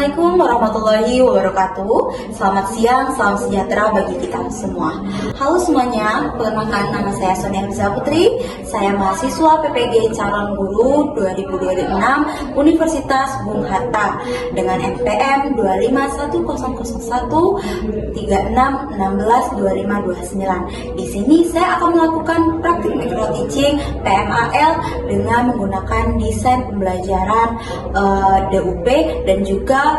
Assalamualaikum warahmatullahi wabarakatuh. Selamat siang, salam sejahtera bagi kita semua. Halo semuanya, perkenalkan nama saya Sonia Hamzah Putri. Saya mahasiswa PPG Calon Guru 2026 Universitas Bung Hatta dengan NPM 2510136162529. Di sini saya akan melakukan praktik micro teaching PMAL dengan menggunakan desain pembelajaran DUP dan juga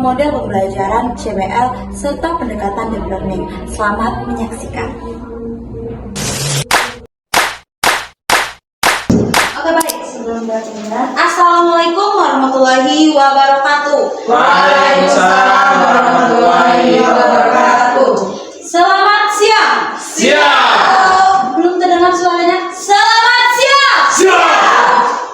model pembelajaran CBL serta pendekatan deep learning. Selamat menyaksikan. Oke, baik, sebelum berbicara, Assalamualaikum warahmatullahi wabarakatuh. Waalaikumsalam warahmatullahi wabarakatuh. Selamat siang. Siap. Belum terdengar suaranya? Selamat siang. Siap.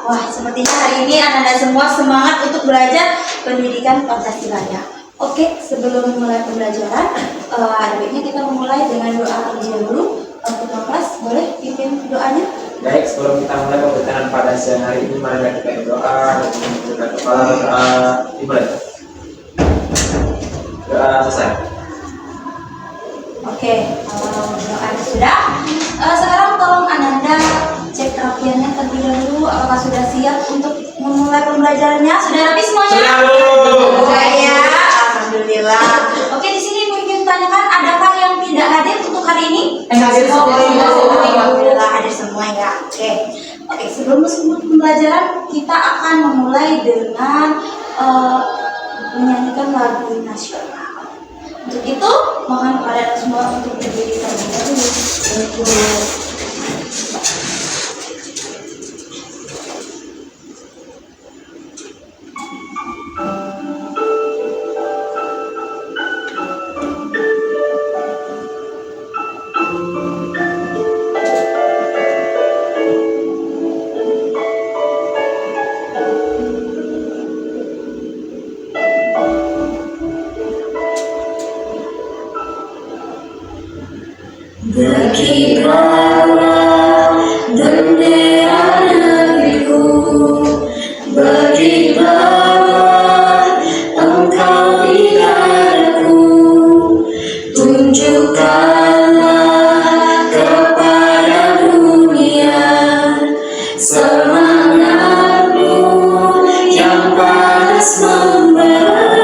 Wah, sepertinya hari ini anak-anak semua semangat untuk belajar pendidikan Pancasila ya. Oke, sebelum mulai pembelajaran, ada baiknya kita memulai dengan doa terlebih dahulu. Ketua kelas, boleh pimpin doanya? Baik, sebelum kita mulai pembelajaran pada siang hari ini, mari kita berdoa dan menunjukkan kepala doa dimulai. Doa selesai. Oke, doa sudah. Sekarang tolong Ananda cek kerapiannya terlebih dahulu. Apakah sudah siap untuk memulai pembelajarannya? Sudah rapi semuanya? Sudah, Bu. Saya, alhamdulillah. Oke, di sini mungkin tanyakan, adakah yang tidak hadir untuk hari ini? Hadir semua. Alhamdulillah hadir semua ya. Oke, sebelum masuk pembelajaran, kita akan memulai dengan menyanyikan lagu nasional. Untuk itu, mohon kepada semua untuk berdiri terlebih dahulu. Berkibarlah bendera negeriku, berkibarlah engkau di dadaku, tunjukkanlah kepada dunia semangatmu yang panas membara.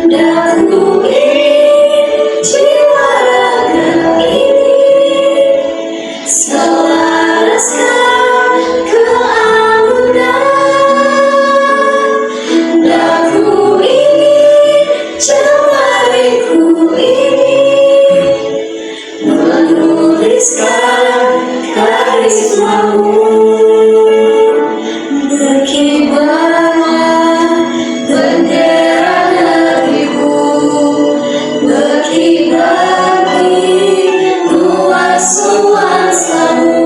Daku ingin jiwa raga ini selaraskan keanggunan. Daku ingin jemariku ini menuliskan karismamu. Berkibarlah bendera negeriku, berkibar di luas nuansamu,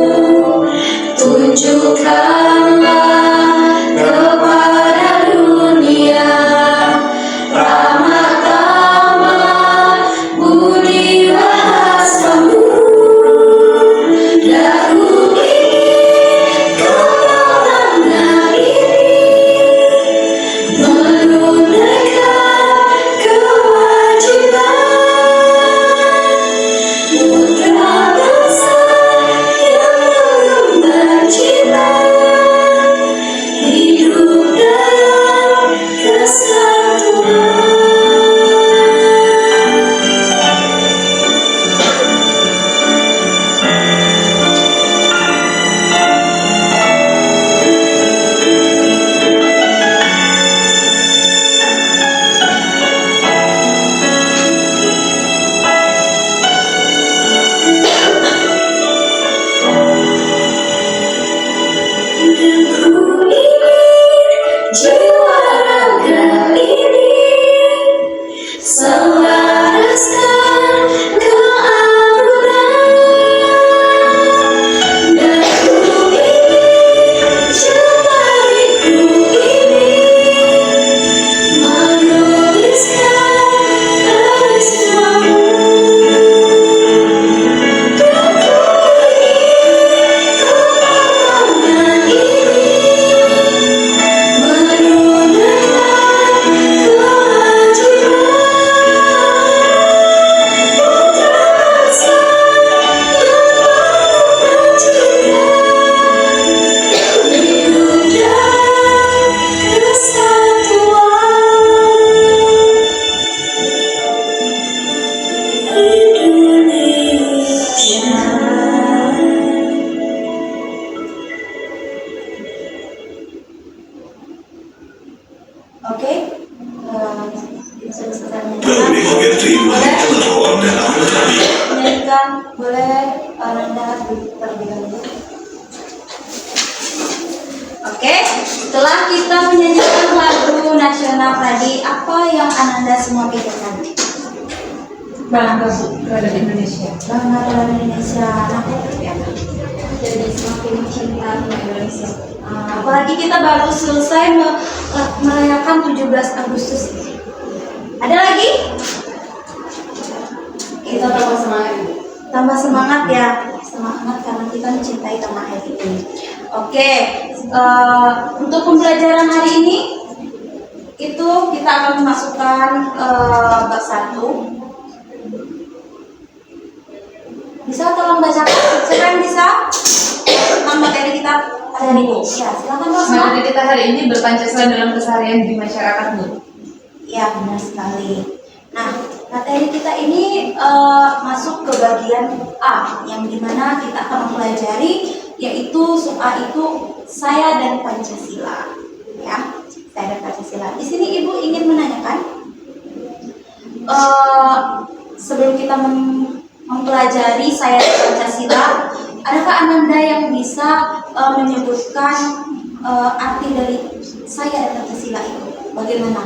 terlebih dahulu. Oke, setelah kita menyanyikan lagu nasional tadi, apa yang Ananda semua pikirkan? Bangga terhadap Indonesia. Bangga terhadap Indonesia. Nah, ya. Jadi semakin cinta sama Indonesia. Apalagi kita baru selesai merayakan 17 Agustus. Ada lagi? Kita tambah semangat. Tambah semangat ya, semangat karena kita mencintai tanah air ini. Oke, untuk pembelajaran hari ini itu kita akan memasukkan bab 1. Bisa tolong bacakan? Siapa yang bisa? Tentang materi kita hari ini. Ya, silakan Rosma. Materi kita hari ini berpancasila dalam keseharian di masyarakat, Bu. Ya, benar sekali. Nah, materi kita ini masuk ke bagian A, yang dimana kita akan mempelajari, yaitu sub A itu saya dan Pancasila. Ya, saya dan Pancasila. Di sini Ibu ingin menanyakan, sebelum kita mempelajari saya dan Pancasila, adakah Ananda yang bisa menyebutkan arti dari saya dan Pancasila itu? Bagaimana?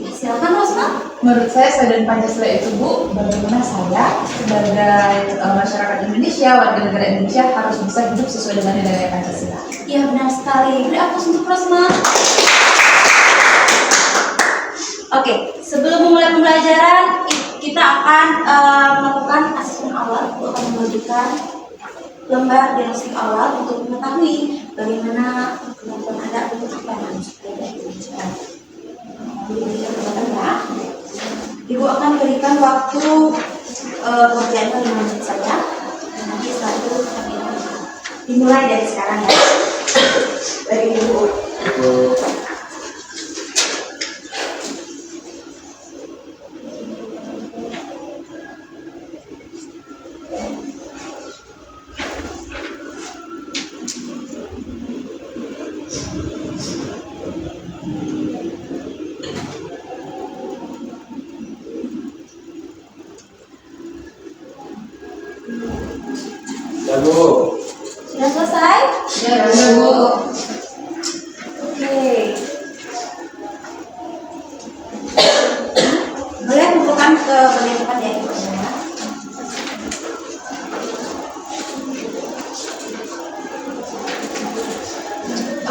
Ya, silakan Rosma. Menurut saya dan Pancasila itu, Bu, bagaimana saya sebagai masyarakat Indonesia, warga negara Indonesia harus bisa hidup sesuai dengan nilai Pancasila. Ya, benar sekali. Beri aplaus untuk Rosma. Oke, sebelum memulai pembelajaran, kita akan melakukan asesmen awal. Kita akan membagikan lembar diagnostik awal untuk mengetahui bagaimana kemampuan Anda untuk apa yang harus dilakukan. Ibu akan berikan waktu pengerjaan 5 menit saja. Dan nanti setelah itu kami dimulai dari sekarang ya. Dari Ibu. Bu. Sudah selesai? Ya, Bu. Oke. Boleh kumpulkan ke bagian depan ya Ibu ya.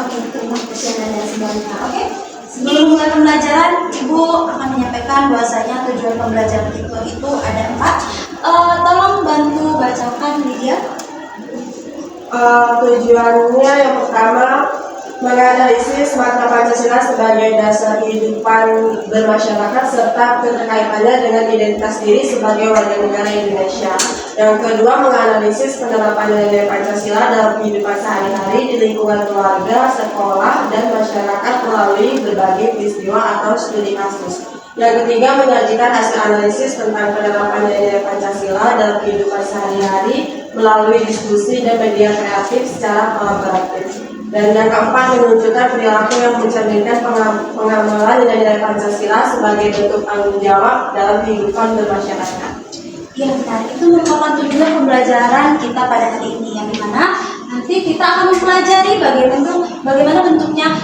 Oke, terima kasih Anda semuanya. Oke. Sebelum mulai pembelajaran, Ibu akan menyampaikan bahwasanya tujuan pembelajaran itu ada 4. Tolong bantu bacakan Lydia. Tujuannya yang pertama menganalisis makna Pancasila sebagai dasar kehidupan bermasyarakat serta keterkaitannya dengan identitas diri sebagai warga negara Indonesia. Yang kedua, menganalisis penerapan nilai Pancasila dalam kehidupan sehari-hari di lingkungan keluarga, sekolah, dan masyarakat melalui berbagai peristiwa atau studi kasus. Yang ketiga, menyajikan hasil analisis tentang penerapan nilai Pancasila dalam kehidupan sehari-hari melalui diskusi dan media kreatif secara kolaboratif. Dan yang keempat, menunjukkan perilaku yang mencerminkan pengamalan nilai-nilai Pancasila sebagai bentuk tanggung jawab dalam kehidupan bermasyarakat. Ya benar, itu merupakan tujuan pembelajaran kita pada hari ini, yang dimana nanti kita akan mempelajari bagaimana bentuknya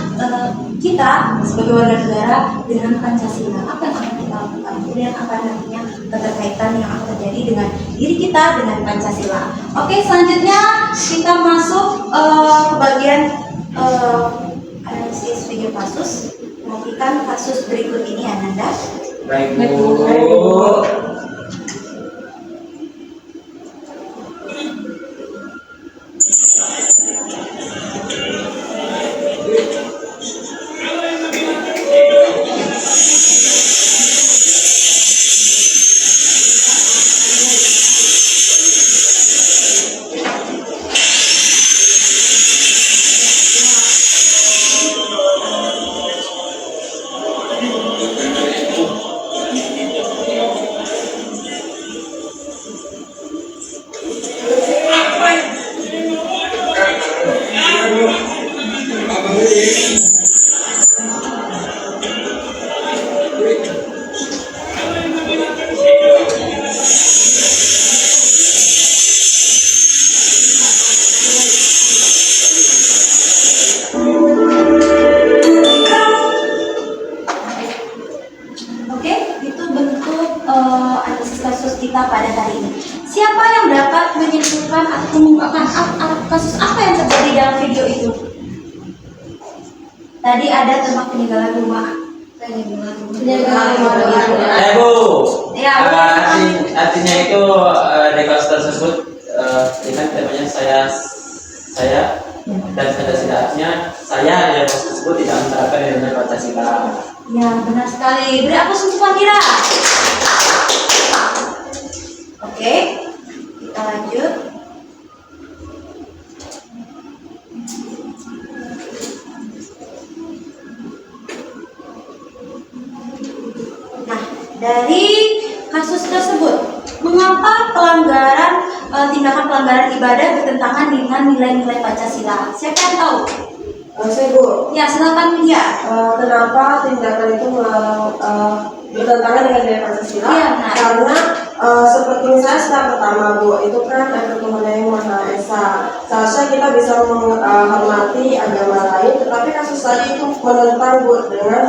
kita sebagai warga negara dengan Pancasila. Apa yang akan kita lakukan, kemudian apa nantinya keterkaitan yang akan terjadi dengan diri kita dengan Pancasila. Oke, selanjutnya kita masuk ke bagian analisis video kasus. Perhatikan kasus berikut ini Ananda. Baik Bu. atau mengumpulkan kasus apa yang terjadi dalam video itu? Tadi ada tentang peninggalan rumah. Bu. Ya, Artinya itu di kasus tersebut dengan temanya saya dan Pancasila, artinya saya dalam kasus tersebut tidak menerapkan nilai Pancasila. Ya, benar sekali. Beri aku untuk Fadira. Oke, kita lanjut. Nah, dari kasus tersebut, mengapa tindakan pelanggaran ibadah bertentangan dengan nilai-nilai Pancasila? Siapa yang tahu? Saya Bu, Ya, silakan Widya. kenapa tindakan itu bertentangan dengan nilai Pancasila? Iya, benar. Karena seperti misalnya step pertama Bu, itu kan ada Tuhan yang Maha Esa. Seharusnya kita bisa menghormati agama lain, tetapi kasus tadi itu menentang Bu dengan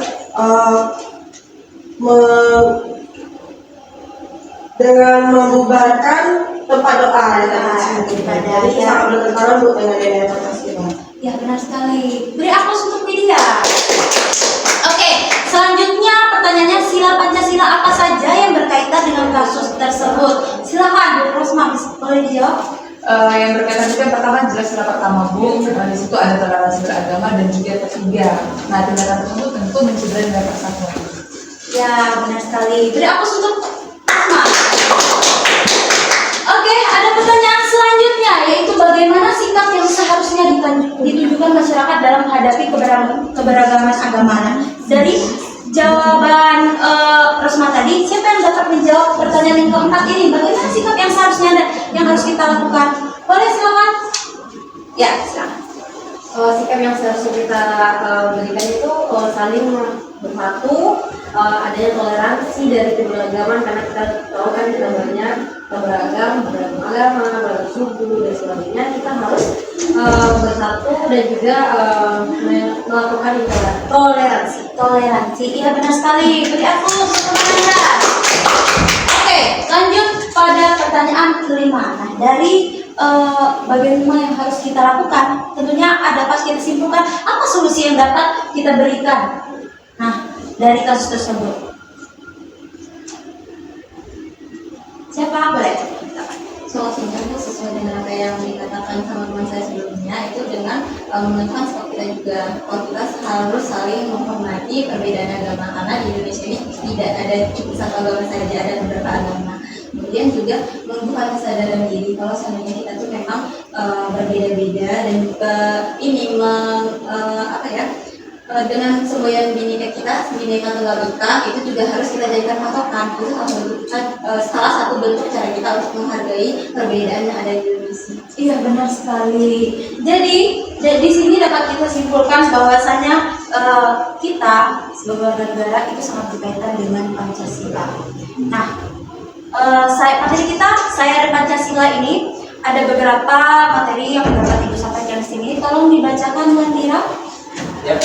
dengan membubarkan tempat doa jadi sangat bertentangan Bu dengan nilai Pancasila. Ya, benar sekali. Beri aplaus untuk Widya. Oke, selanjutnya pertanyaannya, sila Pancasila apa saja yang berkaitan dengan kasus tersebut? Silakan, Bu Rosma, boleh dijawab? Yang berkaitan itu yang pertama jelas sila pertama Bu, di situ ada toleransi beragama dan juga ketiga. Nah, tindakan tersebut tentu mencederai nilai persatuan. Ya, benar sekali. Beri aplaus untuk Rosma. Oke, ada pertanyaan selanjutnya, yaitu bagaimana sikap yang seharusnya ditunjukkan masyarakat dalam menghadapi keberagaman agama. Dari jawaban Rosma tadi, siapa yang dapat menjawab pertanyaan yang keempat ini? Bagaimana sikap yang seharusnya yang harus kita lakukan? Boleh, silakan. Ya, silakan. Sikap yang seharusnya kita berikan itu saling bersatu, adanya toleransi dari keberagaman, karena kita tahu kan kita banyak beragam agama, beragam suku dan sebagainya. Kita harus bersatu dan juga melakukan Toleransi. Iya, benar sekali. Beri aku semuanya. Oke, lanjut pada pertanyaan kelima. Nah, dari bagaimana yang harus kita lakukan, tentunya dapat kita simpulkan apa solusi yang dapat kita berikan. Nah, dari kasus tersebut, siapa boleh? solusinya itu sesuai dengan apa yang dikatakan sama teman saya sebelumnya, itu dengan menekan stok kita juga. Kita harus saling menghormati perbedaan agama, karena di Indonesia ini tidak ada cukup satu agama saja, ada beberapa agama. Kemudian juga menumbuhkan kesadaran diri kalau seandainya kita tuh memang berbeda-beda, dan juga ini dengan semboyan Bhinneka kita, Bhinneka Tunggal Ika, itu juga harus kita jadikan patokan. Itu salah satu bentuk cara kita untuk menghargai perbedaan yang ada di Indonesia. Iya, benar sekali. Jadi di sini dapat kita simpulkan bahwasanya kita sebagai warga negara itu sangat berkaitan dengan Pancasila. Nah, materi kita, saya dan Pancasila ini ada beberapa materi yang dapat Ibu sampaikan di sini. Tolong dibacakan, Mandira. Yap.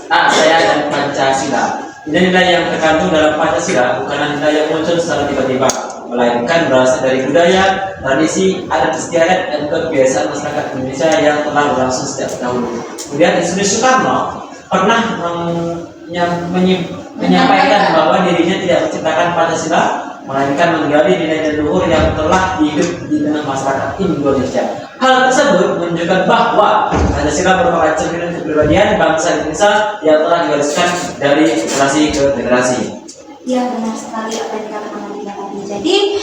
Saya dan Pancasila. Nilai-nilai yang terkandung dalam Pancasila bukanlah nilai yang muncul secara tiba-tiba, melainkan berasal dari budaya, tradisi, adat istiadat, dan kebiasaan masyarakat Indonesia yang telah berlangsung sejak dahulu. Kemudian Insinyur Soekarno pernah menyampaikan bahwa dirinya tidak menciptakan Pancasila, melainkan menggali nilai luhur yang telah hidup di tengah masyarakat Indonesia. Hal tersebut menunjukkan bahwa Pancasila merupakan cerminan kepribadian bangsa Indonesia yang telah diwariskan dari generasi ke generasi. Ya, benar sekali apa yang dikatakan Mandira tadi. Jadi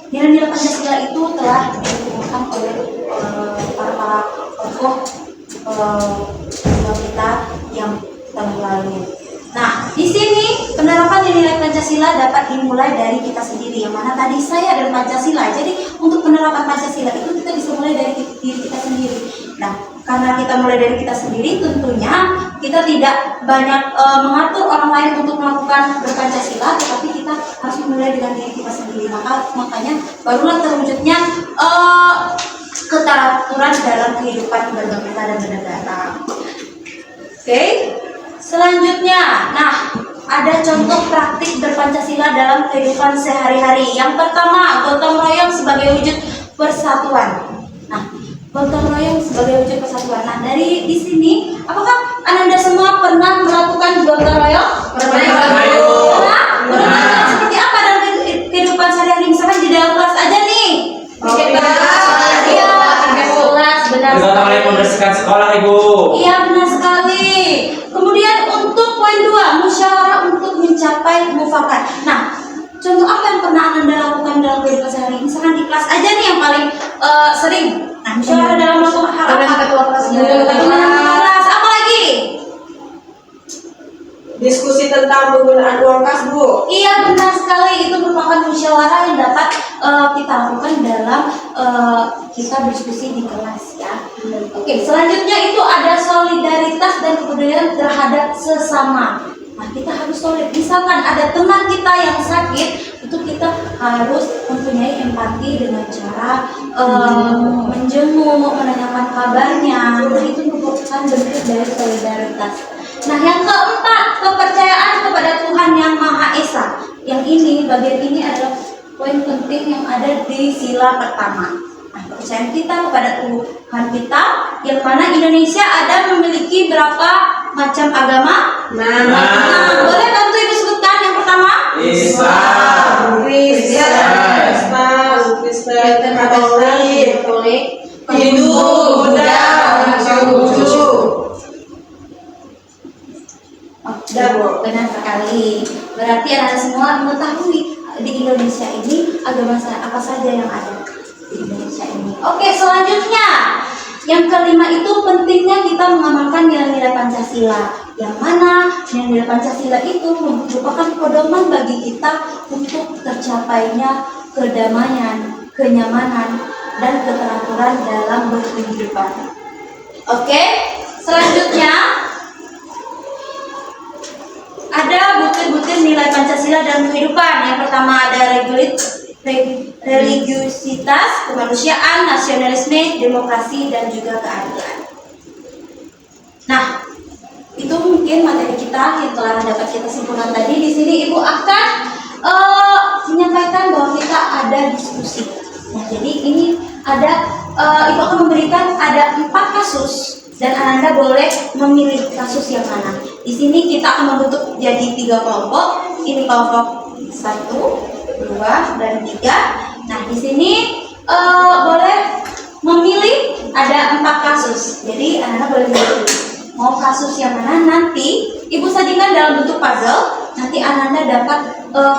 nilai-nilai Pancasila itu telah ditemukan oleh para tokoh kita yang telah lalu. Nah, di sini penerapan nilai Pancasila dapat dimulai dari kita sendiri, yang mana tadi saya dan Pancasila. Jadi untuk penerapan Pancasila itu kita bisa mulai dari diri kita sendiri. Nah, karena kita mulai dari kita sendiri, tentunya kita tidak banyak mengatur orang lain untuk melakukan berpancasila, tetapi kita harus memulai dengan diri kita sendiri. Makanya barulah terwujudnya keteraturan dalam kehidupan berbangsa dan bernegara. Oke. Selanjutnya, nah, ada contoh praktik berpancasila dalam kehidupan sehari-hari. Yang pertama, gotong royong sebagai wujud persatuan. Nah, gotong royong sebagai wujud persatuan. Nah, dari di sini, apakah Ananda semua pernah melakukan gotong royong? Pernah. Seperti apa dalam kehidupan sehari-hari? Misalkan di dalam kelas aja nih. Iya, kelas, benar. Gotong royong membersihkan sekolah, Ibu. Iya, benar sekali. Kemudian untuk poin 2, musyawarah untuk mencapai mufakat. Nah, contoh apa yang pernah Ananda lakukan dalam kehidupan sehari-hari? Misalkan di kelas aja nih yang paling sering. Nah, musyawarah dalam melakukan hal Dengan apa? ketua kelas. Kelas. Apa lagi? Diskusi tentang penggunaan uang kas, Bu. Iya, benar sekali. Itu merupakan musyawarah yang dapat kita lakukan dalam kita diskusi di kelas ya. Oke, selanjutnya itu ada solidaritas dan kepedulian terhadap sesama. Nah, kita harus solid. Misalkan ada teman kita yang sakit, itu kita harus mempunyai empati dengan cara menjenguk, menanyakan kabarnya. Nah, itu merupakan bentuk dari solidaritas. Nah, yang keempat, kepercayaan kepada Tuhan Yang Maha Esa. Yang ini, bagian ini adalah poin penting yang ada di sila pertama. Nah, kepercayaan kita kepada Tuhan kita, yang mana Indonesia ada memiliki berapa macam agama? Nah, boleh bantu Ibu sebutkan yang pertama? Islam, Kristen, Katolik, Hindu, Buddha, Konghucu. Benar sekali. Berarti Anda semua mengetahui di Indonesia ini agama apa saja yang ada di Indonesia ini. Oke, selanjutnya yang kelima itu pentingnya kita mengamalkan nilai-nilai Pancasila. Yang mana nilai-nilai Pancasila itu merupakan pedoman bagi kita untuk tercapainya kedamaian, kenyamanan, dan keteraturan dalam berkehidupan. Oke, selanjutnya ada butir-butir nilai Pancasila dalam kehidupan. Yang pertama ada religiusitas, kemanusiaan, nasionalisme, demokrasi, dan juga keadilan. Nah, itu mungkin materi kita yang telah dapat kita simpulkan tadi. Di sini Ibu akan menyampaikan bahwa kita ada diskusi. Nah, jadi ini ada Ibu akan memberikan ada 4 kasus dan Ananda boleh memilih kasus yang mana. Di sini kita akan membentuk jadi 3 kelompok. Ini kelompok 1, 2, dan 3. Nah, di sini boleh memilih ada 4 kasus. Jadi Ananda boleh memilih mau kasus yang mana. Nanti Ibu sajikan dalam bentuk puzzle. Nanti Ananda dapat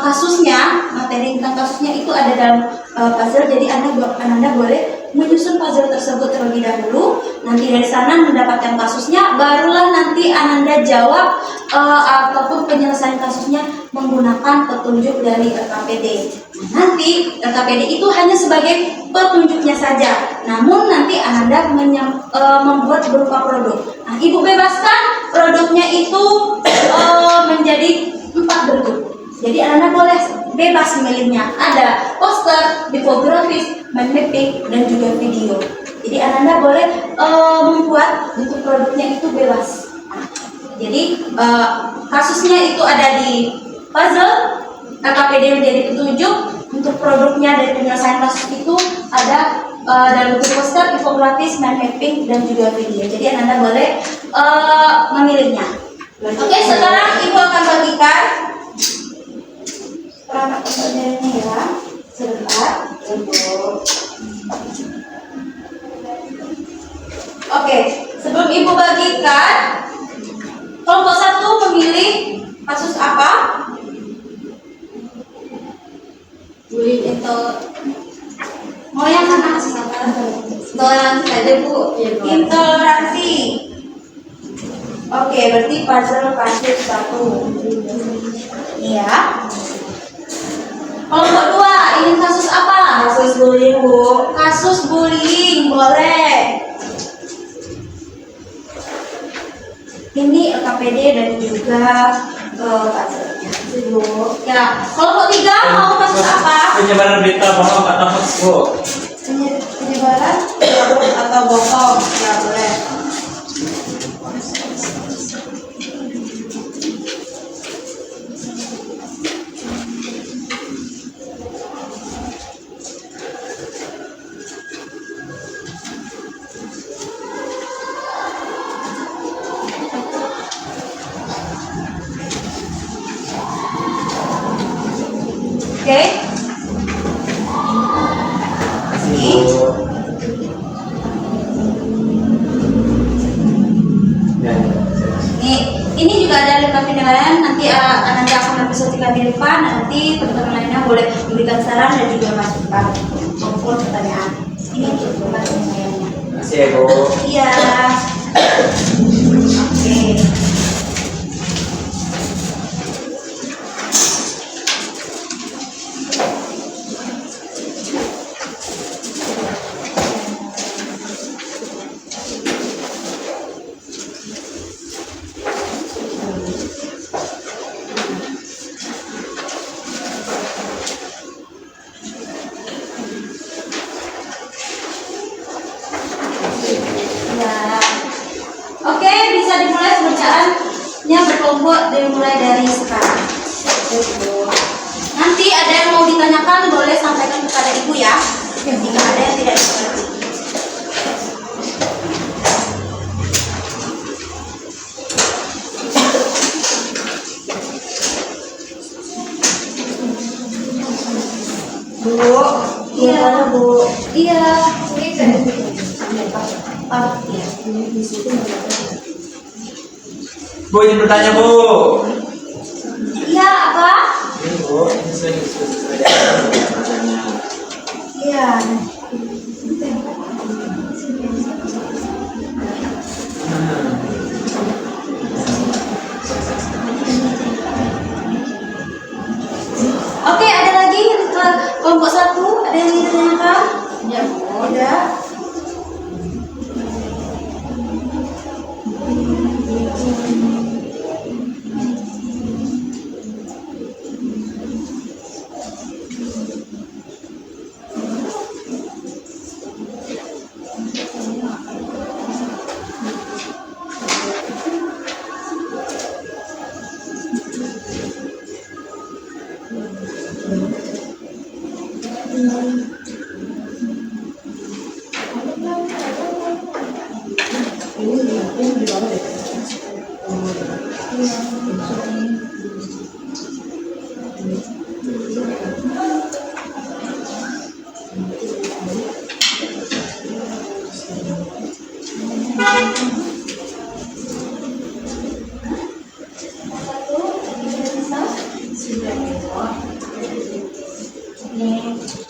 kasusnya, materi tentang kasusnya itu ada dalam puzzle. Jadi Ananda boleh menyusun puzzle tersebut terlebih dahulu. Nanti dari sana mendapatkan kasusnya, barulah nanti Ananda jawab ataupun penyelesaian kasusnya menggunakan petunjuk dari LKPD. Nah, nanti LKPD itu hanya sebagai petunjuknya saja. Namun nanti Ananda membuat berupa produk. Nah, Ibu bebaskan produknya itu menjadi 4 bentuk. Jadi Ananda boleh bebas memilihnya. Ada poster, infografis, mind mapping, dan juga video. Jadi Ananda boleh membuat bentuk produknya itu bebas. Nah, jadi kasusnya itu ada di puzzle, LKPD menjadi petunjuk. Untuk produknya dari penyelesaian kasus itu ada dalam bentuk poster, infografis, mind mapping, dan juga video. Jadi Ananda boleh memilihnya. Oke, sekarang Ibu akan bagikan perangkat pembelajarannya ya. Sebentar. Oke, sebelum Ibu bagikan, kelompok 1 memilih kasus apa? Bullying itu Mau yang mana? toleransi saja, Bu. Intoleransi. Oke, berarti puzzle kasus 1. Iya. Kelompok 2, ingin kasus apa? Kasus bullying, Bu. Kasus bullying, boleh. Ini LKPD dan juga puzzle-nya. Ya, kelompok 3 mau kasus apa? Penyebaran berita bohong atau hoax, Bu. Penyebaran atau bohong? Ya, boleh. Oke. Ini. Ini juga ada 5 penilaian. Nanti akan episode kami depan. Nanti teman-teman lainnya boleh memberikan saran dan juga masukan maupun pertanyaan. Ini untuk penilaiannya. Makasih ya, Bu. Iya. Oke. Ya. Oke, bisa dimulai bacaannya berkelompok dimulai dari sekarang. Nanti ada yang mau ditanyakan boleh sampaikan kepada ibu ya. Jika ada yang tidak dimengerti. Bu, gimana Bu? Iya. Bu, izin bertanya, Bu. Iya, apa? Ini, Bu, ini saya diskusi bertanya. Iya. Oke, ada lagi ke kelompok 1, ada yang ingin ditanyakan? Ya, Bu. Ada.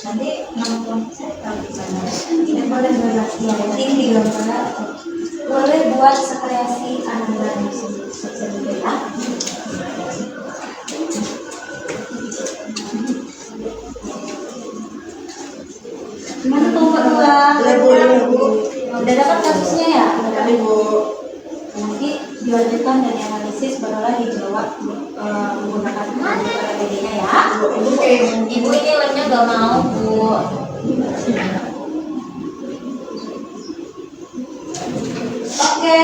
Nanti nama kelompok saya tahu di mana. Tidak boleh berlatihan. Penting di gambar. Boleh buat sekreasi anak-anak di sini ya. Gimana kelompok 2? Ya Bu, ini Bu. Udah dapat kasusnya ya? Ini Bu. Nanti dilanjutkan dari analisis barulah dijawab menggunakan PPD-nya ya. Ibu ini lemnya gak mau, Bu. Oke,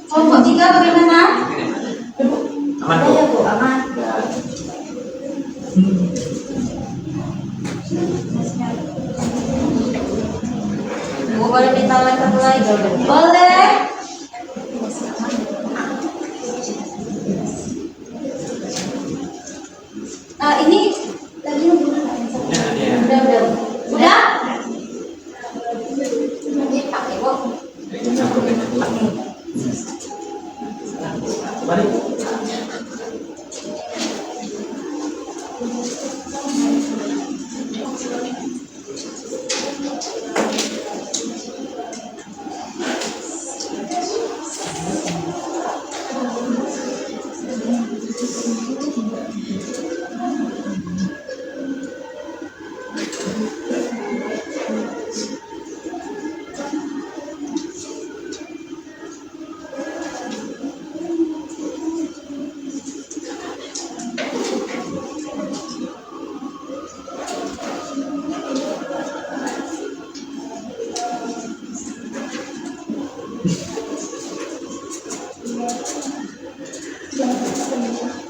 kelompok 3 bagaimana? Aman, Ada Bu. ya Bu, aman. Bu boleh minta like satu lagi jawabannya? Boleh. Ini tadi udah Ya, udah. Udah? Ini pakai, Bu. Balik.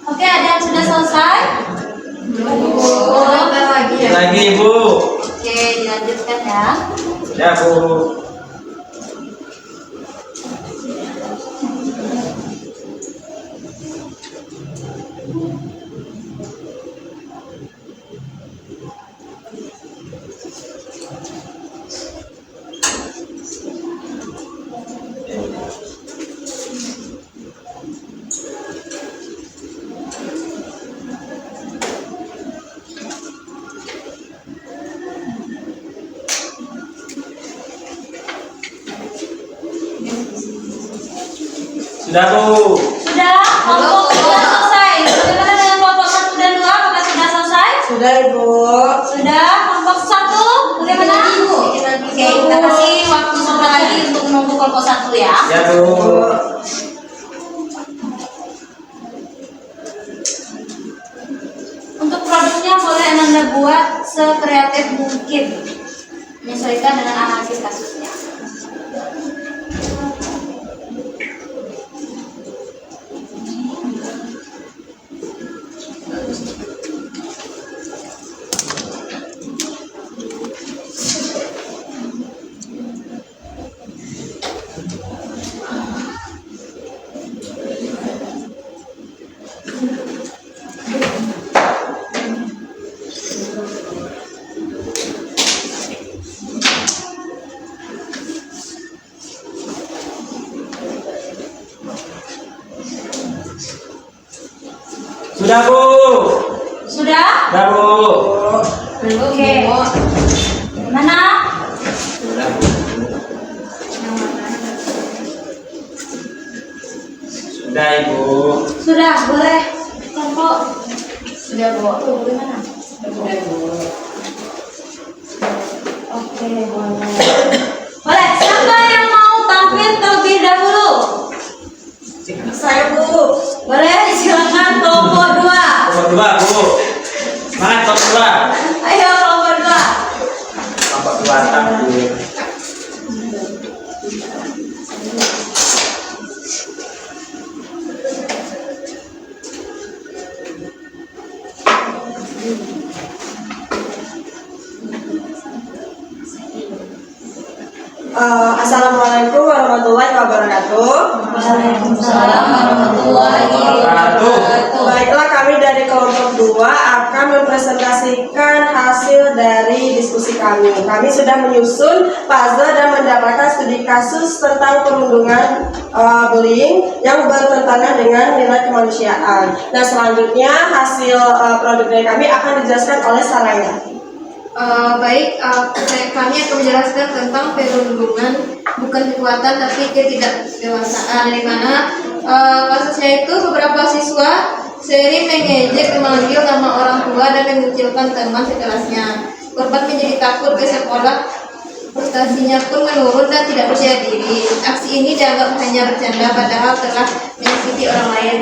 Oke, ada yang sudah selesai? Lagi, Bu. Oke, dilanjutkan ya. Ya, Bu. Sudah Bu. Sudah, kelompok sudah selesai. Bagaimana dengan kelompok 1 dan 2? Apakah sudah selesai? Sudah Ibu. Sudah, kelompok 1 bagaimana? Oke, kita kasih waktu sebentar lagi untuk menunggu kelompok 1 ya. Ya Bu. Untuk produknya boleh Anda buat sekreatif mungkin, menyesuaikan dengan analisis kasusnya. Sudah Bu. Sudah? Sudah Bu. Oke. Mana? Sudah Bu. Sudah Ibu. Sudah, boleh kelompok. Sudah, Bu. Tuh, bagaimana? Oke, boleh. Boleh, siapa yang mau tampil terlebih dahulu? Saya Bu. Boleh, silakan kelompok 2. Kelompok 2 Bu. Semangat kelompok 2. Ayo kelompok 2. Kelompok 2 tampil. Assalamualaikum warahmatullahi wabarakatuh. Waalaikumsalam warahmatullahi wabarakatuh. Baiklah, kami dari kelompok 2 akan mempresentasikan hasil dari diskusi kami. Kami sudah menyusun puzzle dan mendapatkan studi kasus tentang perundungan bullying yang bertentangan dengan nilai kemanusiaan. Nah, selanjutnya hasil produk dari kami akan dijelaskan oleh Saraya. Kami akan menjelaskan tentang perundungan, bukan kekuatan tapi ketidakdewasaan, di mana kasusnya itu beberapa siswa sering mengejek, memanggil nama orang tua dan mengucilkan teman sekelasnya. Korban menjadi takut ke sekolah, prestasinya pun menurun dan tidak percaya diri. Aksi ini dianggap hanya bercanda padahal telah menyakiti orang lain.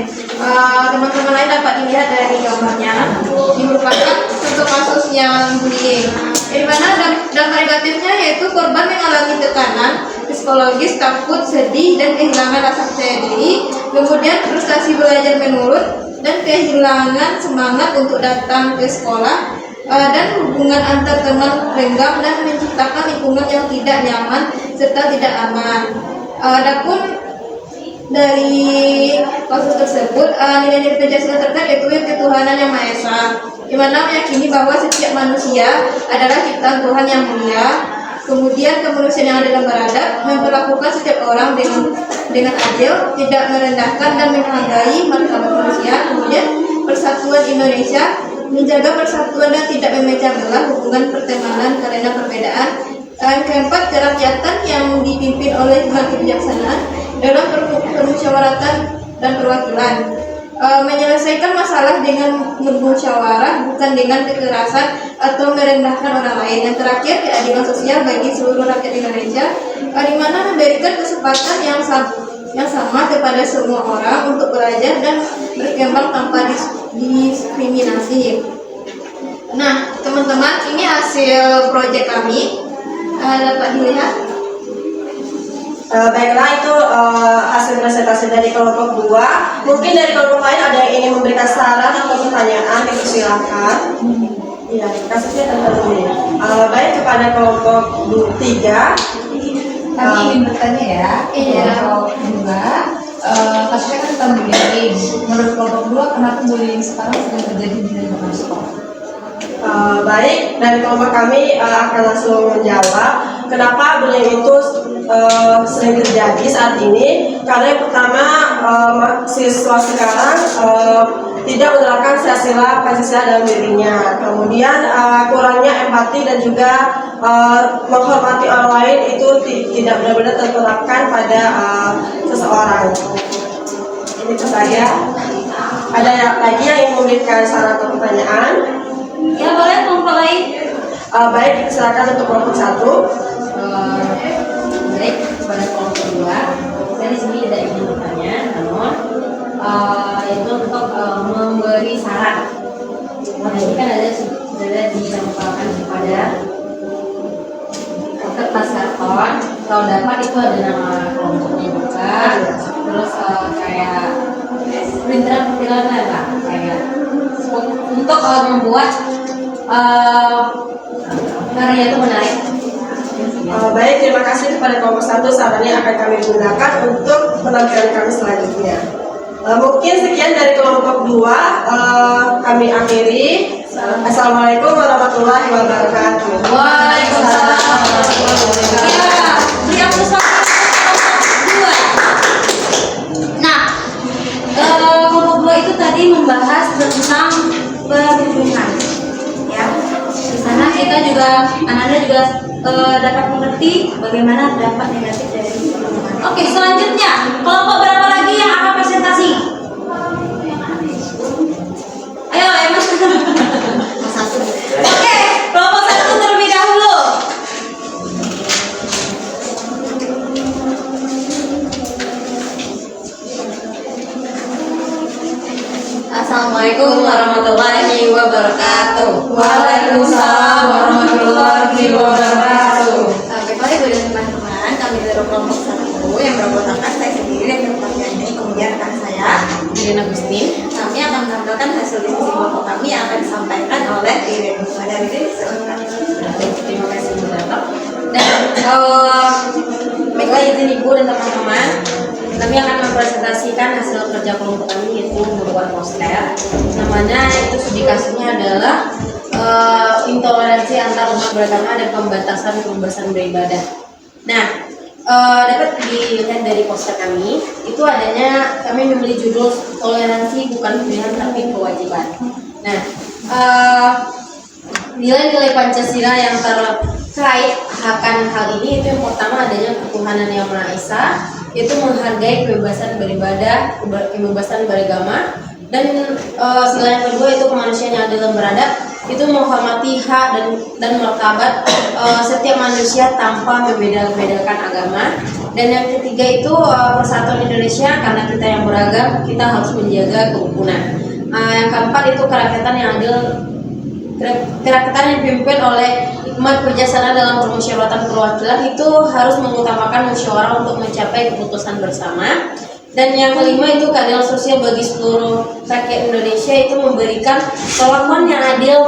Teman-teman lain dapat dilihat dari gambarnya. Ini merupakan contoh kasus yang bullying. Di mana dampak negatifnya yaitu korban mengalami tekanan psikologis, takut, sedih, dan kehilangan rasa percaya diri. Kemudian prestasi belajar menurun dan kehilangan semangat untuk datang ke sekolah. Dan hubungan antar teman renggang dan menciptakan lingkungan yang tidak nyaman serta tidak aman. Adapun dari kasus tersebut, nilai-nilai Pancasila terkait yaitu ketuhanan yang Maha Esa, di mana meyakini bahwa setiap manusia adalah ciptaan Tuhan yang mulia. Kemudian kemanusiaan yang adil dan beradab, memperlakukan setiap orang dengan adil, tidak merendahkan dan menghargai martabat manusia. Kemudian persatuan Indonesia, menjaga persatuan dan tidak memecah belah hubungan pertemanan karena perbedaan. Dan keempat, kerakyatan yang dipimpin oleh kebijaksanaan dalam permusyawaratan dan perwakilan. Menyelesaikan masalah dengan bermusyawarah, bukan dengan kekerasan atau merendahkan orang lain. Yang terakhir, keadilan sosial bagi seluruh rakyat Indonesia, di mana memberikan kesempatan yang sama kepada semua orang untuk belajar dan berkembang tanpa diskriminasi. Nah, teman-teman, ini hasil proyek kami, dapat dilihat. Baiklah, itu hasil presentasi dari kelompok 2. Mungkin dari kelompok lain ada yang ingin memberikan saran atau pertanyaan, dipersilakan. Iya, kasusnya tentang ini. Baik, kepada kelompok 3. Kami ingin bertanya ya, kelompok 2, kasusnya kan tentang bullying. Menurut kelompok 2, kenapa bullying sekarang sedang terjadi di lingkungan sekolah? Baik, dari kelompok kami akan langsung menjawab kenapa bullying itu sering terjadi saat ini. Karena yang pertama, siswa sekarang tidak menerapkan sila Pancasila dalam dirinya. Kemudian kurangnya empati dan juga menghormati orang lain itu tidak benar-benar terterapkan pada seseorang. Ini itu saja. Ada lagi yang ingin memberikan saran atau pertanyaan? Ya boleh kelompok lain. Baik, silakan untuk kelompok 1. Baik, pada kelompok 2, saya di sini tidak ingin bertanya, namun itu untuk memberi saran. Nah, ini kan sudah ditempelkan kepada kertas karton. Kalau dapat itu ada nama kelompoknya juga, terus kayak printeran lah, kayak untuk membuat karya itu menarik. Baik, terima kasih kepada kelompok 1. Sarannya akan kami gunakan untuk penampilan kami selanjutnya. Mungkin sekian dari kelompok 2. Kami akhiri. Assalamualaikum warahmatullahi wabarakatuh. Waalaikumsalam. Ya, beri apresiasi kelompok 2. Nah, kelompok 2 itu tadi membahas tentang perhubungan. Ya, di sana kita juga, anak-anak juga dapat mengerti bagaimana dampak negatif dari perhubungan. Oke, selanjutnya kelompok berapa lagi yang akan presentasi? Ayo, Mas. Oke, kelompok 1 terlebih dahulu. Assalamualaikum warahmatullahi wabarakatuh. Waalaikumsalam warahmatullahi wabarakatuh. Kembali pada teman-teman, kami dari kelompok 1 yang beranggotakan saya sendiri dan keluarganya, kemudian rekan saya Irin Agustin. Kami akan menampilkan hasil diskusi kelompok kami yang akan disampaikan oleh Irin. Dari Irin, silakan. Terima kasih sudah datang. Dan baiklah izin Ibu dan teman-teman, kami akan mempresentasikan hasil kerja kelompok kami, yaitu membuat poster. Namanya itu indikasinya adalah intoleransi antar umat beragama dan pembatasan kebebasan beribadah. Nah, dapat dilihat dari poster kami, itu adanya kami memilih judul toleransi bukan pilihan tapi kewajiban. Nah, nilai-nilai Pancasila yang terkait akan hal ini itu yang pertama adanya ketuhanan yang Maha Esa, yaitu menghargai kebebasan beribadah, kebebasan beragama, dan sila yang kedua itu kemanusiaan yang adil dan beradab, itu menghormati hak dan martabat setiap manusia tanpa membeda-bedakan agama. Dan yang ketiga itu persatuan Indonesia, karena kita yang beragam kita harus menjaga kerukunan. Yang keempat itu kerakyatan yang adil, kerakyatan yang dipimpin oleh hikmat bijaksana dalam permusyawaratan perwakilan, itu harus mengutamakan musyawarah untuk mencapai keputusan bersama. Dan yang kelima itu keadilan sosial bagi seluruh rakyat Indonesia, itu memberikan perlakuan yang adil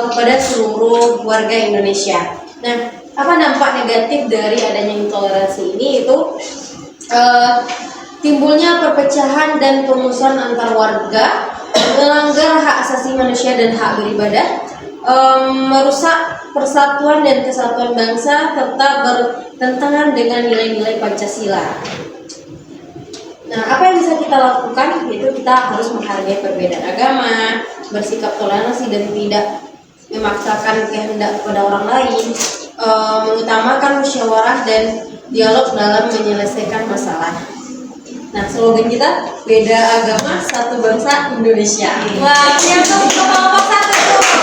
kepada seluruh warga Indonesia. Nah, apa dampak negatif dari adanya intoleransi ini? Itu timbulnya perpecahan dan pemusuhan antar warga, melanggar hak asasi manusia dan hak beribadah, merusak persatuan dan kesatuan bangsa, serta bertentangan dengan nilai-nilai Pancasila. Nah, apa yang bisa kita lakukan? Yaitu kita harus menghargai perbedaan agama, bersikap toleransi dan tidak memaksakan kehendak kepada orang lain, mengutamakan musyawarah dan dialog dalam menyelesaikan masalah. Nah, slogan kita, beda agama, satu bangsa, Indonesia. Wah, siap tuh kelompok 1.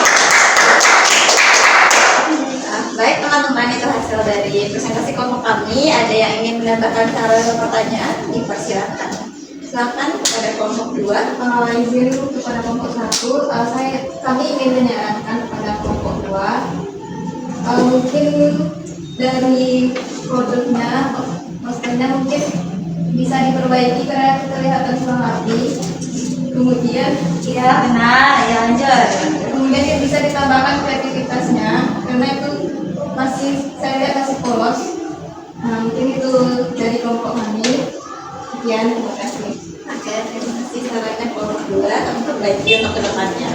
Baik teman-teman, itu hasil dari presentasi kelompok kami. Ada yang ingin menambahkan saran atau pertanyaan? Dipersilakan. Silakan kepada kelompok 2. Izin kepada kelompok 1, kami ingin menyarankan kepada kelompok 2, mungkin dari produknya, maksudnya mungkin bisa diperbaiki karena kelihatan kurang rapi. Kemudian Ya, benar. Ya, lanjut. kemudian bisa ditambahkan kreativitasnya karena itu masih saya lihat masih polos. Nah, mungkin itu dari kelompok kami. Sekian, terima kasih. Oke, terima kasih sarannya kelompok 2. Kami perbaiki untuk kedepannya.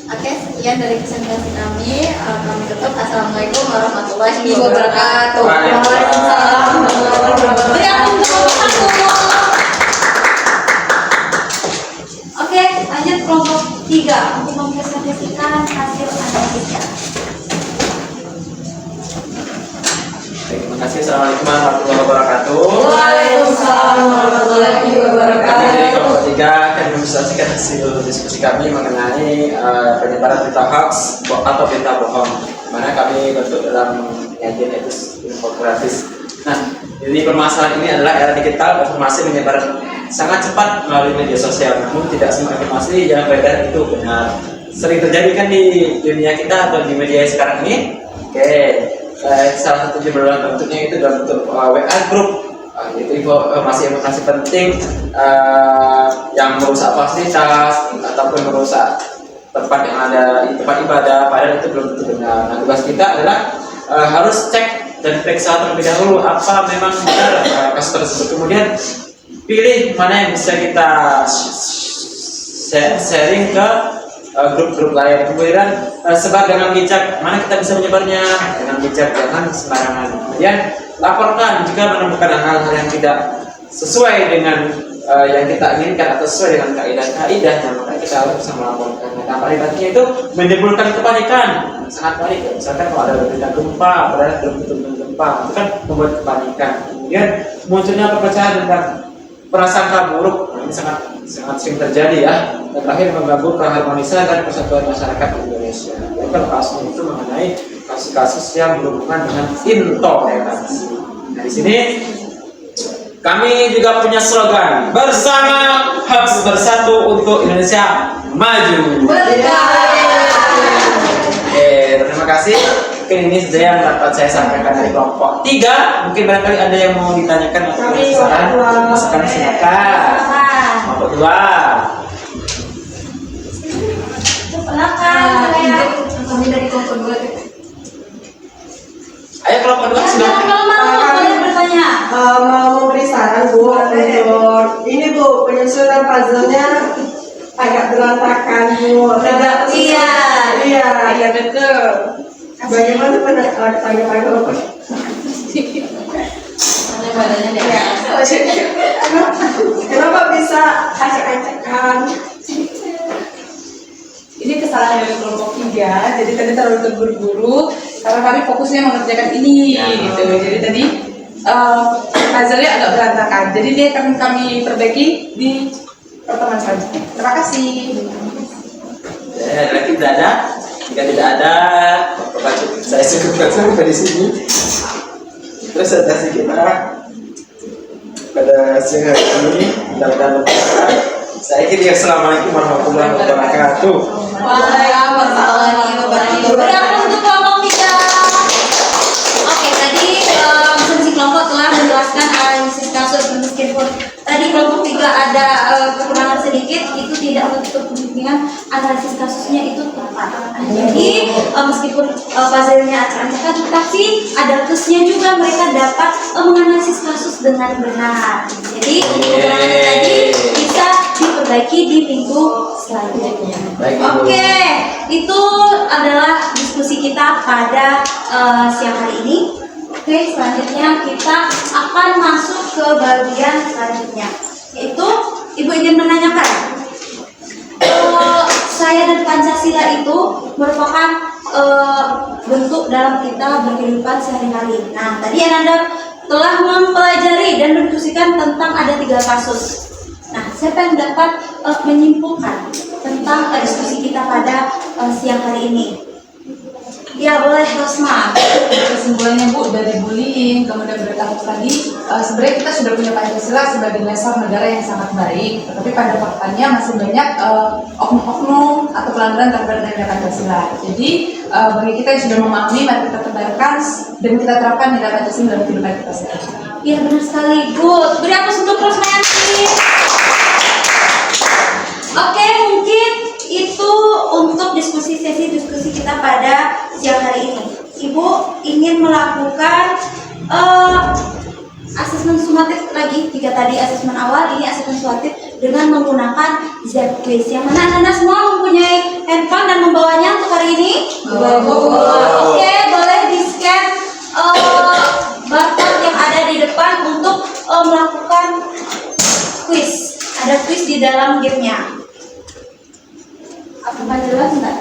Oke, sekian dari presentasi kami. Kami tutup. Assalamualaikum warahmatullahi wabarakatuh. Waalaikumsalam warahmatullahi wabarakatuh. Beri aplaus untuk kelompok 1. Assalamualaikum warahmatullahi wabarakatuh. Waalaikumsalam warahmatullahi wabarakatuh. Kami dari kelompok 3 akan menyaksikan hasil diskusi kami mengenai penyebaran berita hoax atau berita bohong, di mana kami bentuk dalam penyajian etis infografis. Nah, jadi permasalahan ini adalah era digital, informasi menyebar sangat cepat melalui media sosial, namun tidak semua informasi yang beredar itu benar. Sering terjadi kan di dunia kita atau di media sekarang ini. Oke, salah satu bentuknya itu dalam bentuk WA group. Itu informasi penting yang merusak fasilitas ataupun merusak tempat yang ada di tempat ibadah, padahal itu belum tentu benar. Nah, tugas kita adalah harus cek dan periksa terlebih dahulu apa memang benar kasus tersebut. Kemudian pilih mana yang bisa kita sharing ke grup-grup lain. Kemudian sebar dengan bijak, mana kita bisa menyebarnya dengan bijak, jangan sembarangan. Kemudian laporkan jika menemukan hal-hal yang tidak sesuai dengan yang kita inginkan atau sesuai dengan kaidah-kaidahnya, maka kita harus bisa melaporkan. Nah, akibatnya itu menimbulkan kepanikan, sangat panik. Misalkan kalau ada berita gempa, padahal belum tentu gempa, itu kan membuat kepanikan. Kemudian munculnya perpecahan tentang prasangka buruk, ini sangat sering terjadi ya. Dan terakhir mengganggu keharmonisan dan persatuan masyarakat Indonesia. Dan kalau kasus itu mengenai kasus-kasus yang berhubungan dengan intoleransi. Nah, di sini kami juga punya slogan, bersama harus bersatu untuk Indonesia maju. Terima kasih. Mungkin ini saja yang dapat saya sampaikan dari kelompok 3. Mungkin barangkali ada yang mau ditanyakan atau saran, masukan, silakan. Kelompok 2. Silakan, saya. Kami dari kelompok 2. Ayo kelompok 2 sudah. Kalau mau boleh bertanya. Mau beri saran Bu untuk ini Bu, penyusunan puzzle-nya agak berantakan Bu. Iya betul. Bagaimana tanggapan Bapak? Kenapa bisa acak-acakan? Ini kesalahan dari kelompok 3, jadi tadi terlalu terburu-buru karena kami fokusnya mengerjakan ini gitu. Jadi tadi puzzle-nya agak berantakan. Jadi dia akan kami perbaiki di pertemuan selanjutnya. Terima kasih. Lagi tidak ada. Jika tidak ada, saya cukupkan sampai di sini. Presentasi kita pada siang hari ini. Mudah-mudahan saya kira assalamualaikum warahmatullahi wabarakatuh. Waalaikumsalam warahmatullahi wabarakatuh. Berapa untuk kelompok 3? Oke, tadi masing-masing kelompok telah menjelaskan analisis kasus. Meskipun tadi kelompok 3 ada kekurangan sedikit, itu tidak menutup kemungkinan analisis kasusnya itu tepat. Jadi meskipun puzzle-nya acak-acakan, tapi ada plusnya juga, mereka dapat menganalisis kasus dengan benar. Jadi kekurangan tadi bisa diperbaiki di minggu selanjutnya. Oke, itu adalah diskusi kita pada siang hari ini. Oke, selanjutnya kita akan masuk ke bagian selanjutnya, yaitu Ibu ingin menanyakan, saya dan Pancasila itu merupakan bentuk dalam kita berkehidupan sehari-hari. Nah, tadi Ananda telah mempelajari dan mendiskusikan tentang ada 3 kasus. Nah, siapa yang dapat menyimpulkan tentang diskusi kita pada siang hari ini? Ya, boleh Rosma. Kesimpulannya Bu, dari bullying kemudian berita hoax tadi, sebenarnya kita sudah punya Pancasila sebagai dasar negara yang sangat baik, tetapi pada faktanya masih banyak oknum-oknum atau pelanggaran terhadap nilai Pancasila. Jadi bagi kita yang sudah memahami, mari kita tebarkan dan kita terapkan nilai Pancasila dalam kehidupan kita sehari-hari. Iya, benar sekali. Good. Beri aplaus untuk Rosmayanti. Oke, mungkin itu untuk sesi diskusi kita pada siang hari ini. Ibu ingin melakukan asesmen sumatif lagi. Jika tadi asesmen awal, ini asesmen sumatif dengan menggunakan Z quiz. Yang mana Anda semua mempunyai handphone dan membawanya untuk hari ini? Oke, boleh di-scan barcode yang ada di depan untuk melakukan quiz. Ada quiz di dalam gamenya. Apakah jelas enggak?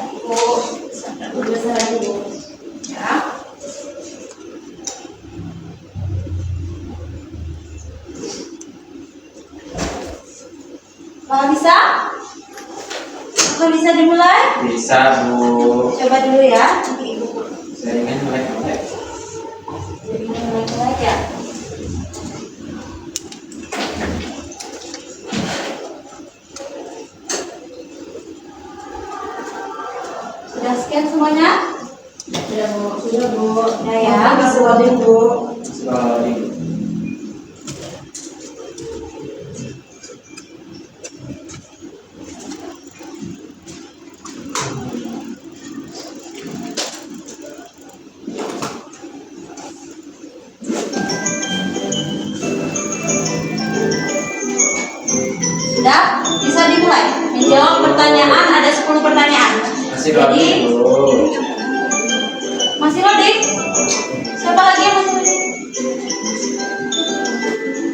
Udah selesai dulu. Ya. Bisa? Apakah bisa dimulai? Bisa, Bu. Coba dulu ya. Nanti Ibu Saya ingin mulai. jadi mulai ya. Sudah scan semuanya? Sudah Bu. Sudah Bu. Sudah ya. Masih loading Bu. Sorry. Sudah? Bisa dimulai? Menjawab pertanyaan, ada 10 pertanyaan. Masih Jadi, loading, Bu. masih loading? Siapa lagi yang masih loading?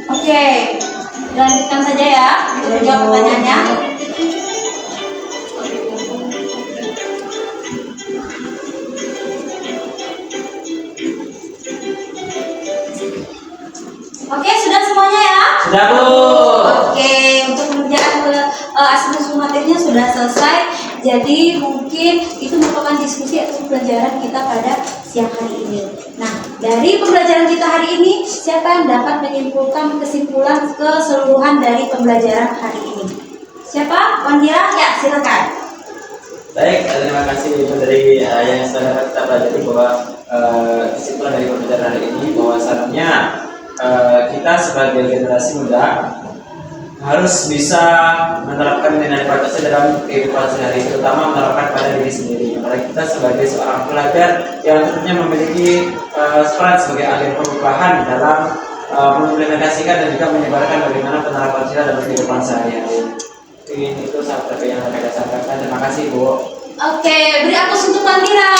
Oke, lanjutkan saja ya untuk menjawab pertanyaannya. Oke, sudah semuanya ya? Sudah, Bu. Oke, untuk pengerjaan asesmen materinya sudah selesai. Jadi mungkin itu merupakan diskusi atau pembelajaran kita pada siang hari ini. Nah, dari pembelajaran kita hari ini, siapa yang dapat menyimpulkan kesimpulan keseluruhan dari pembelajaran hari ini? Siapa? Wandira? Ya, silakan. Baik, terima kasih Ibu dari yang sudah dapat kita pelajari bahwa kesimpulan dari pembelajaran hari ini bahwasannya kita sebagai generasi muda harus bisa menerapkan nilai Pancasila dalam kehidupan sehari, terutama menerapkan pada diri sendiri. Apalagi kita sebagai seorang pelajar yang tentunya memiliki peran sebagai agen perubahan dalam mengimplementasikan dan juga menyebarkan bagaimana penerapan Pancasila dalam kehidupan sehari-hari. Mungkin itu sahabat yang saya sampaikan. Terima kasih, Bu. Oke, beri aplaus untuk Wandira.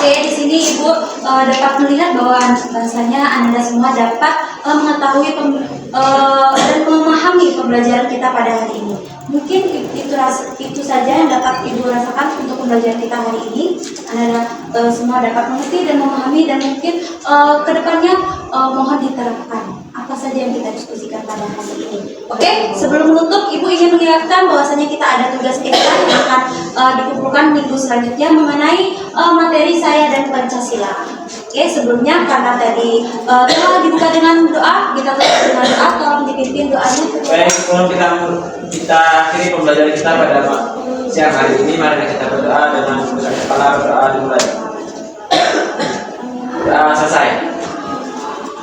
Oke, di sini Ibu dapat melihat bahwa bahasanya Anda semua dapat mengetahui dan memahami pembelajaran kita pada hari ini. Mungkin itu saja yang dapat Ibu rasakan untuk pembelajaran kita hari ini. Anda semua dapat mengerti dan memahami dan mungkin kedepannya mohon diterapkan apa saja yang kita diskusikan pada hari ini. Oke, sebelum menutup, Ibu ingin mengingatkan bahwasanya kita ada tugas ekstra yang akan dikumpulkan minggu selanjutnya mengenai materi saya dan Pancasila. Oke, sebelumnya karena tadi telah dibuka dengan doa, kita tutup dengan doa. Tolong dipimpin doanya. Baik, sebelum kita akhiri pembelajaran kita pada siang hari ini, mari kita berdoa dengan menggunakan kepala. Berdoa dimulai. Doa selesai.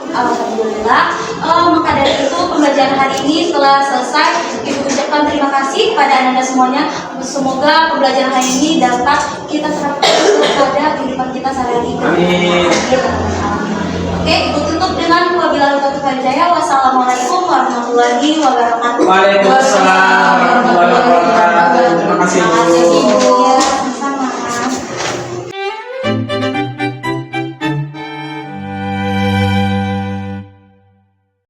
Alhamdulillah. Maka dari itu pembelajaran hari ini telah selesai. Ibu ucapkan terima kasih pada Anda semuanya. Semoga pembelajaran hari ini dapat kita terapkan pada kehidupan kita sehari-hari. Amin. Oke, Ibu tutup dengan wabillahi taufiq wal hidayah. Wassalamualaikum warahmatullahi wabarakatuh. Waalaikumsalam warahmatullahi wabarakatuh. Terima kasih, Bu. Terima kasih, Ibu.